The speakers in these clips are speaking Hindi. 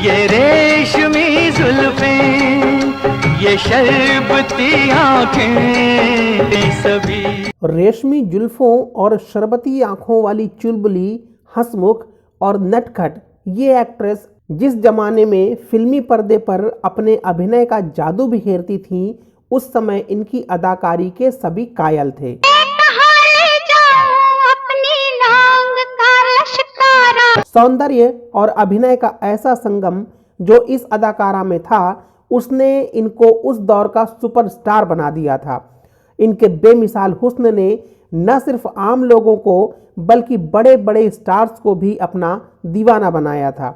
ये रेशमी जुल्फें, ये शरबती आंखें सभी। रेशमी जुल्फों और शरबती आंखों वाली चुलबुली, हंसमुख और नटखट ये एक्ट्रेस जिस जमाने में फिल्मी पर्दे पर अपने अभिनय का जादू बिखेरती थीं, उस समय इनकी अदाकारी के सभी कायल थे। सौंदर्य और अभिनय का ऐसा संगम जो इस अदाकारा में था, उसने इनको उस दौर का सुपरस्टार बना दिया था। इनके बेमिसाल हुस्न ने न सिर्फ आम लोगों को बल्कि बड़े बड़े स्टार्स को भी अपना दीवाना बनाया था।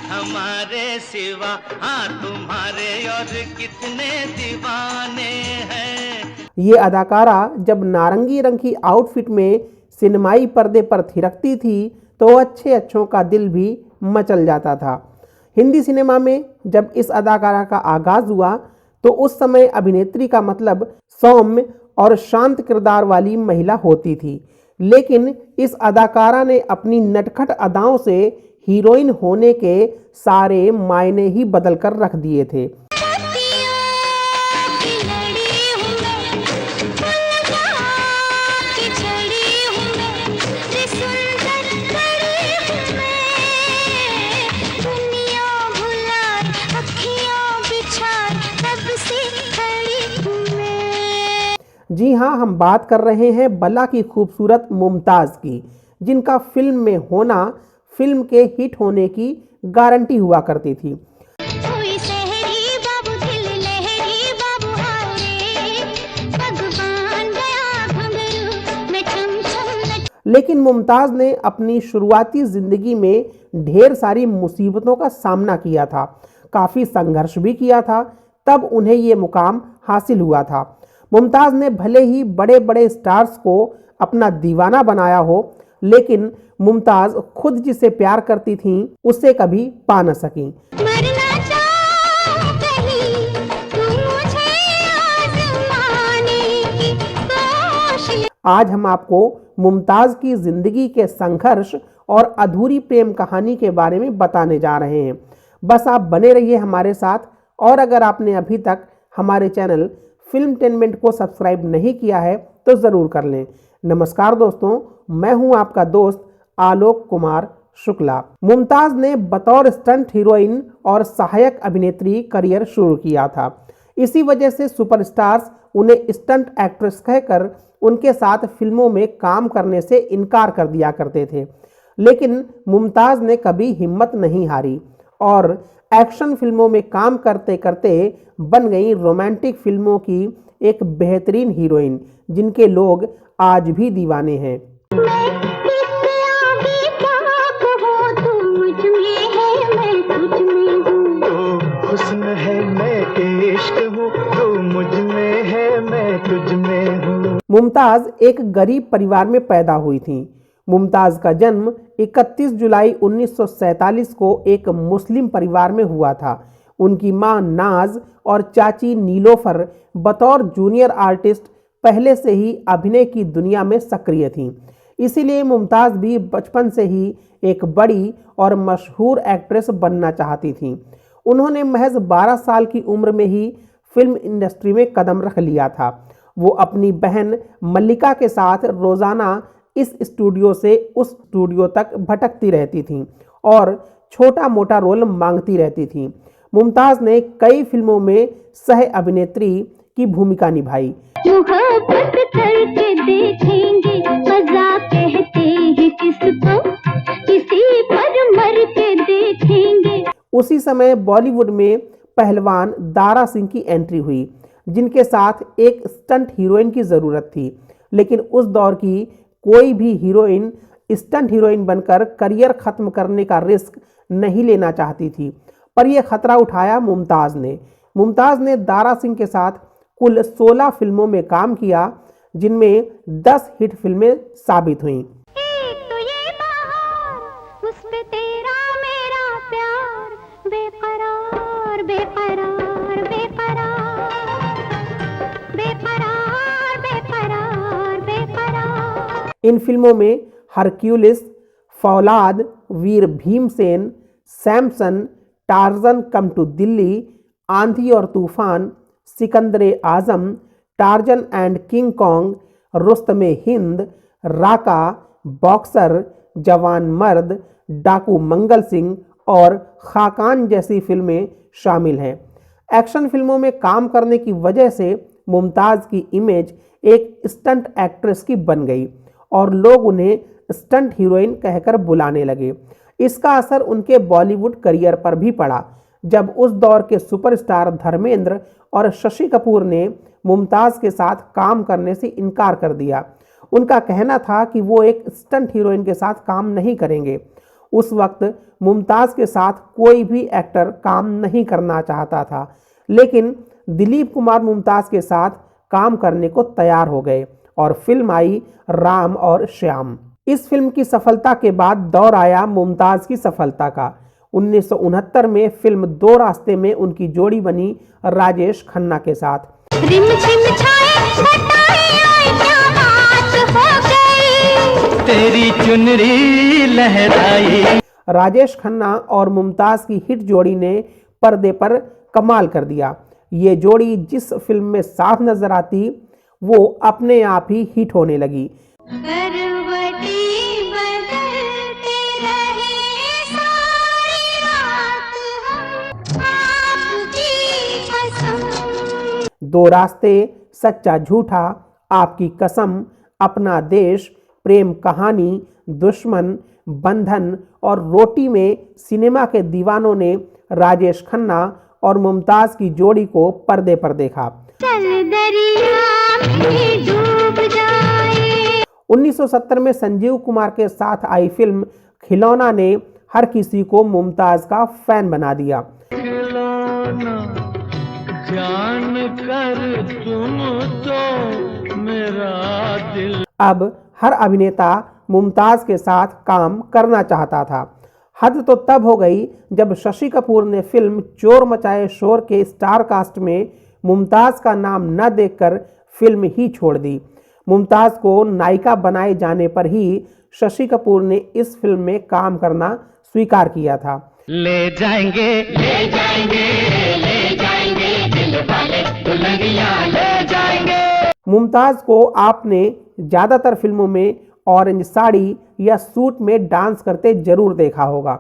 हमारे सिवा हाँ तुम्हारे और कितने दीवाने हैं। ये अदाकारा जब नारंगी रंग की आउटफिट में सिनेमाई पर्दे पर थिरकती थी तो अच्छे अच्छों का दिल भी मचल जाता था। हिंदी सिनेमा में जब इस अदाकारा का आगाज हुआ तो उस समय अभिनेत्री का मतलब सौम्य और शांत किरदार वाली महिला होती थी, लेकिन इस अदाकारा ने अपनी नटखट अदाओं से हीरोइन होने के सारे मायने ही बदल कर रख दिए थे। जी हाँ, हम बात कर रहे हैं बला की खूबसूरत मुमताज़ की, जिनका फिल्म में होना फिल्म के हिट होने की गारंटी हुआ करती थी। लेकिन मुमताज़ ने अपनी शुरुआती ज़िंदगी में ढेर सारी मुसीबतों का सामना किया था, काफ़ी संघर्ष भी किया था, तब उन्हें ये मुकाम हासिल हुआ था। मुमताज़ ने भले ही बड़े बड़े स्टार्स को अपना दीवाना बनाया हो, लेकिन मुमताज़ खुद जिसे प्यार करती थीं उसे कभी पा न सकीं। आज हम आपको मुमताज़ की जिंदगी के संघर्ष और अधूरी प्रेम कहानी के बारे में बताने जा रहे हैं। बस आप बने रहिए हमारे साथ, और अगर आपने अभी तक हमारे चैनल फिल्मटेनमेंट को सब्सक्राइब नहीं किया है तो ज़रूर कर लें। नमस्कार दोस्तों, मैं हूं आपका दोस्त आलोक कुमार शुक्ला। मुमताज़ ने बतौर स्टंट हीरोइन और सहायक अभिनेत्री करियर शुरू किया था। इसी वजह से सुपरस्टार्स उन्हें स्टंट एक्ट्रेस कहकर उनके साथ फिल्मों में काम करने से इनकार कर दिया करते थे, लेकिन मुमताज़ ने कभी हिम्मत नहीं हारी और एक्शन फिल्मों में काम करते करते बन गई रोमांटिक फिल्मों की एक बेहतरीन हीरोइन, जिनके लोग आज भी दीवाने हैं। मुमताज़ एक गरीब परिवार में पैदा हुई थीं। मुमताज़ का जन्म 31 जुलाई 1947 को एक मुस्लिम परिवार में हुआ था। उनकी मां नाज और चाची नीलोफर बतौर जूनियर आर्टिस्ट पहले से ही अभिनय की दुनिया में सक्रिय थीं। इसीलिए मुमताज़ भी बचपन से ही एक बड़ी और मशहूर एक्ट्रेस बनना चाहती थीं। उन्होंने महज 12 साल की उम्र में ही फिल्म इंडस्ट्री में कदम रख लिया था। वो अपनी बहन मल्लिका के साथ रोज़ाना इस स्टूडियो से उस स्टूडियो तक भटकती रहती थीं और छोटा मोटा रोल मांगती रहती थीं। मुमताज़ ने कई फिल्मों में सह अभिनेत्री की भूमिका निभाई। मुहब्बत करके देखेंगे, मज़ाक कहते हैं किसको, किसी पर मर के देखेंगे। उसी समय बॉलीवुड में पहलवान दारा सिंह की एंट्री हुई, जिनके साथ एक स्टंट हीरोइन की ज़रूरत थी, लेकिन उस दौर की कोई भी हीरोइन स्टंट हीरोइन बनकर करियर ख़त्म करने का रिस्क नहीं लेना चाहती थी, पर यह खतरा उठाया मुमताज़ ने। मुमताज़ ने दारा सिंह के साथ कुल 16 फिल्मों में काम किया, जिनमें 10 हिट फिल्में साबित हुईं। इन फिल्मों में हरक्यूलिस, फौलाद, Veer Bhimsen, Samson, Tarzan come to Delhi, Aandhi aur Toofan, Sikandar Azam, Tarzan and King Kong, Rustame Hind, Raka, boxer, Jawan Mard, डाकू मंगल सिंह और खाकान जैसी फिल्में शामिल हैं। एक्शन फिल्मों में काम करने की वजह से मुमताज़ की इमेज एक स्टंट एक्ट्रेस की बन गई और लोग उन्हें स्टंट हीरोइन कहकर बुलाने लगे। इसका असर उनके बॉलीवुड करियर पर भी पड़ा, जब उस दौर के सुपरस्टार धर्मेंद्र और शशि कपूर ने मुमताज़ के साथ काम करने से इनकार कर दिया। उनका कहना था कि वो एक स्टंट हीरोइन के साथ काम नहीं करेंगे। उस वक्त मुमताज़ के साथ कोई भी एक्टर काम नहीं करना चाहता था, लेकिन दिलीप कुमार मुमताज़ के साथ काम करने को तैयार हो गए और फिल्म आई राम और श्याम। इस फिल्म की सफलता के बाद दौर आया मुमताज़ की सफलता का। 1969 में फिल्म दो रास्ते में उनकी जोड़ी बनी राजेश खन्ना के साथ। रिमझिम छाए घटाएं आए, क्या बात हो गई, तेरी चुनरी लहराई। राजेश खन्ना और मुमताज़ की हिट जोड़ी ने पर्दे पर कमाल कर दिया। ये जोड़ी जिस फिल्म में साथ नजर आती वो अपने आप ही हिट होने लगी। करवटी बदलते रहे सारी रात हम, आपकी कसम। दो रास्ते, सच्चा झूठा, आपकी कसम, अपना देश, प्रेम कहानी, दुश्मन, बंधन और रोटी में सिनेमा के दीवानों ने राजेश खन्ना और मुमताज़ की जोड़ी को पर्दे पर देखा। चल दरिया में डूब जाए। 1970 में संजीव कुमार के साथ आई फिल्म खिलौना ने हर किसी को मुमताज़ का फैन बना दिया। खिलौना जान कर तुम तो मेरा दिल। अब हर अभिनेता मुमताज़ के साथ काम करना चाहता था। हद तो तब हो गई जब शशि कपूर ने फिल्म चोर मचाए शोर के स्टार कास्ट में मुमताज़ का नाम न देखकर फिल्म ही छोड़ दी। मुमताज़ को नायिका बनाए जाने पर ही शशि कपूर ने इस फिल्म में काम करना स्वीकार किया था। ले जाएंगे ले जाएंगे ले जाएंगे दिल वाले दुल्हनिया ले जाएंगे। मुमताज़ को आपने ज़्यादातर फिल्मों में ऑरेंज साड़ी या सूट में डांस करते जरूर देखा होगा,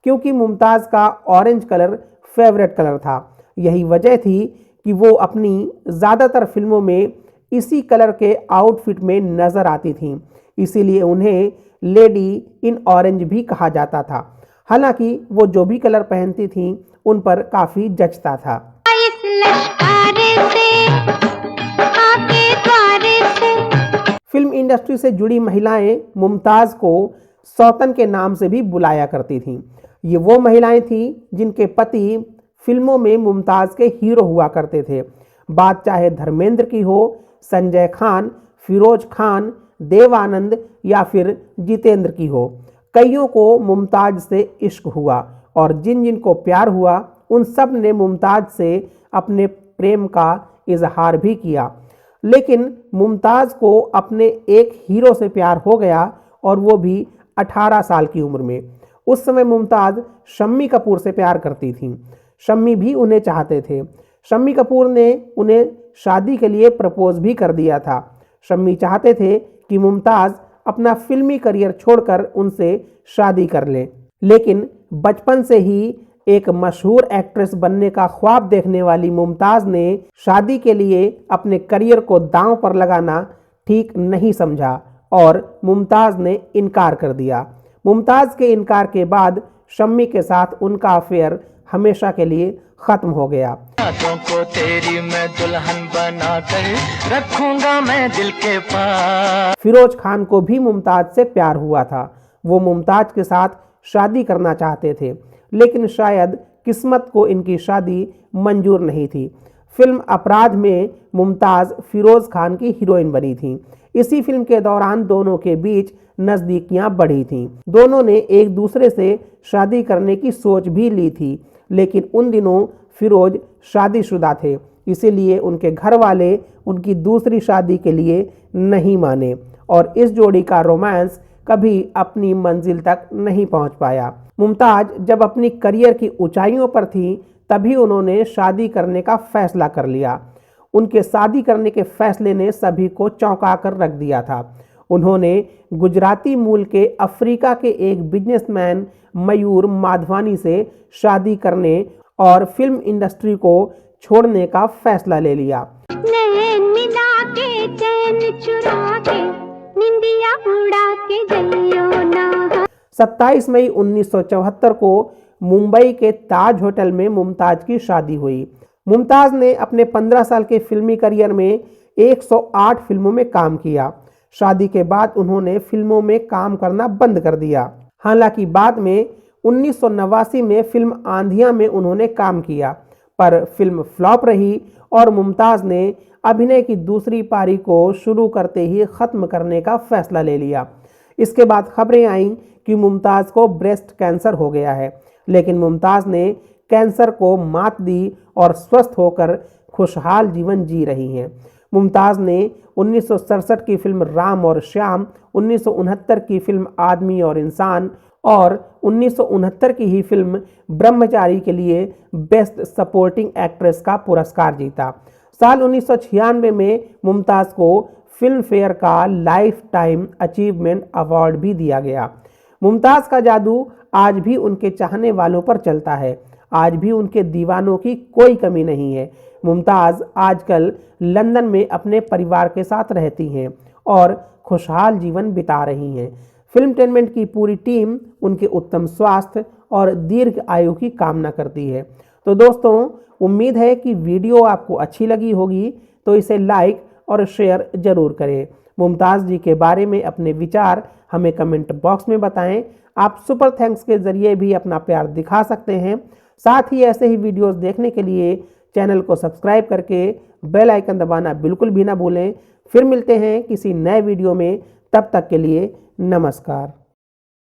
क्योंकि मुमताज़ का ऑरेंज कलर फेवरेट कलर था। यही वजह थी कि वो अपनी ज़्यादातर फिल्मों में इसी कलर के आउटफिट में नज़र आती थीं, इसीलिए उन्हें लेडी इन ऑरेंज भी कहा जाता था। हालांकि वो जो भी कलर पहनती थीं उन पर काफ़ी जचता था। इस लश्कारे से, आपके द्वारे से। फिल्म इंडस्ट्री से जुड़ी महिलाएं मुमताज़ को सौतन के नाम से भी बुलाया करती थीं। ये वो महिलाएं थीं जिनके पति फिल्मों में मुमताज़ के हीरो हुआ करते थे। बात चाहे धर्मेंद्र की हो, संजय खान, फिरोज खान, देव आनंद या फिर जितेंद्र की हो, कईयों को मुमताज़ से इश्क हुआ और जिन जिन को प्यार हुआ उन सब ने मुमताज़ से अपने प्रेम का इजहार भी किया। लेकिन मुमताज़ को अपने एक हीरो से प्यार हो गया और वो भी 18 साल की उम्र में। उस समय मुमताज़ शम्मी कपूर से प्यार करती थीं। शम्मी भी उन्हें चाहते थे। शम्मी कपूर ने उन्हें शादी के लिए प्रपोज भी कर दिया था। शम्मी चाहते थे कि मुमताज़ अपना फिल्मी करियर छोड़कर उनसे शादी कर ले, लेकिन बचपन से ही एक मशहूर एक्ट्रेस बनने का ख्वाब देखने वाली मुमताज़ ने शादी के लिए अपने करियर को दांव पर लगाना ठीक नहीं समझा और मुमताज़ ने इनकार कर दिया। मुमताज़ के इनकार के बाद शम्मी के साथ उनका अफेयर हमेशा के लिए ख़त्म हो गया। हाथों को तेरी मैं दुल्हन बना कर रखूंगा मैं दिल के पास। फिरोज खान को भी मुमताज़ से प्यार हुआ था। वो मुमताज़ के साथ शादी करना चाहते थे, लेकिन शायद किस्मत को इनकी शादी मंजूर नहीं थी। फिल्म अपराध में मुमताज़ फिरोज़ खान की हीरोइन बनी थी। इसी फिल्म के दौरान दोनों के बीच नज़दीकियां बढ़ी थीं। दोनों ने एक दूसरे से शादी करने की सोच भी ली थी, लेकिन उन दिनों फिरोज शादीशुदा थे, इसीलिए उनके घर वाले उनकी दूसरी शादी के लिए नहीं माने और इस जोड़ी का रोमांस कभी अपनी मंजिल तक नहीं पहुंच पाया। मुमताज़ जब अपनी करियर की ऊंचाइयों पर थी तभी उन्होंने शादी करने का फैसला कर लिया। उनके शादी करने के फैसले ने सभी को चौंका कर रख दिया था। उन्होंने गुजराती मूल के अफ्रीका के एक बिजनेसमैन मयूर माधवानी से शादी करने और फिल्म इंडस्ट्री को छोड़ने का फैसला ले लिया। नैन मिला के चैन चुरा के निंदिया उड़ा के जइयो ना। 27 मई 1974 को मुंबई के ताज होटल में मुमताज़ की शादी हुई। मुमताज़ ने अपने 15 साल के फिल्मी करियर में 108 फिल्मों में काम किया। शादी के बाद उन्होंने फिल्मों में काम करना बंद कर दिया। हालांकि बाद में 1989 में फिल्म आंधियां में उन्होंने काम किया, पर फिल्म फ्लॉप रही और मुमताज़ ने अभिनय की दूसरी पारी को शुरू करते ही ख़त्म करने का फैसला ले लिया। इसके बाद खबरें आईं कि मुमताज़ को ब्रेस्ट कैंसर हो गया है, लेकिन मुमताज़ ने कैंसर को मात दी और स्वस्थ होकर खुशहाल जीवन जी रही हैं। मुमताज़ ने 1967 की फिल्म राम और श्याम, 1969 की फिल्म आदमी और इंसान और 1969 की ही फिल्म ब्रह्मचारी के लिए बेस्ट सपोर्टिंग एक्ट्रेस का पुरस्कार जीता। साल 1996 में मुमताज़ को फिल्म फेयर का लाइफ टाइम अचीवमेंट अवार्ड भी दिया गया। मुमताज़ का जादू आज भी उनके चाहने वालों पर चलता है। आज भी उनके दीवानों की कोई कमी नहीं है। मुमताज़ आजकल लंदन में अपने परिवार के साथ रहती हैं और खुशहाल जीवन बिता रही हैं। फिल्मटेनमेंट की पूरी टीम उनके उत्तम स्वास्थ्य और दीर्घ आयु की कामना करती है। तो दोस्तों, उम्मीद है कि वीडियो आपको अच्छी लगी होगी, तो इसे लाइक और शेयर ज़रूर करें। मुमताज़ जी के बारे में अपने विचार हमें कमेंट बॉक्स में बताएं। आप सुपर थैंक्स के ज़रिए भी अपना प्यार दिखा सकते हैं। साथ ही ऐसे ही वीडियोस देखने के लिए चैनल को सब्सक्राइब करके बेल आइकन दबाना बिल्कुल भी ना भूलें। फिर मिलते हैं किसी नए वीडियो में, तब तक के लिए नमस्कार।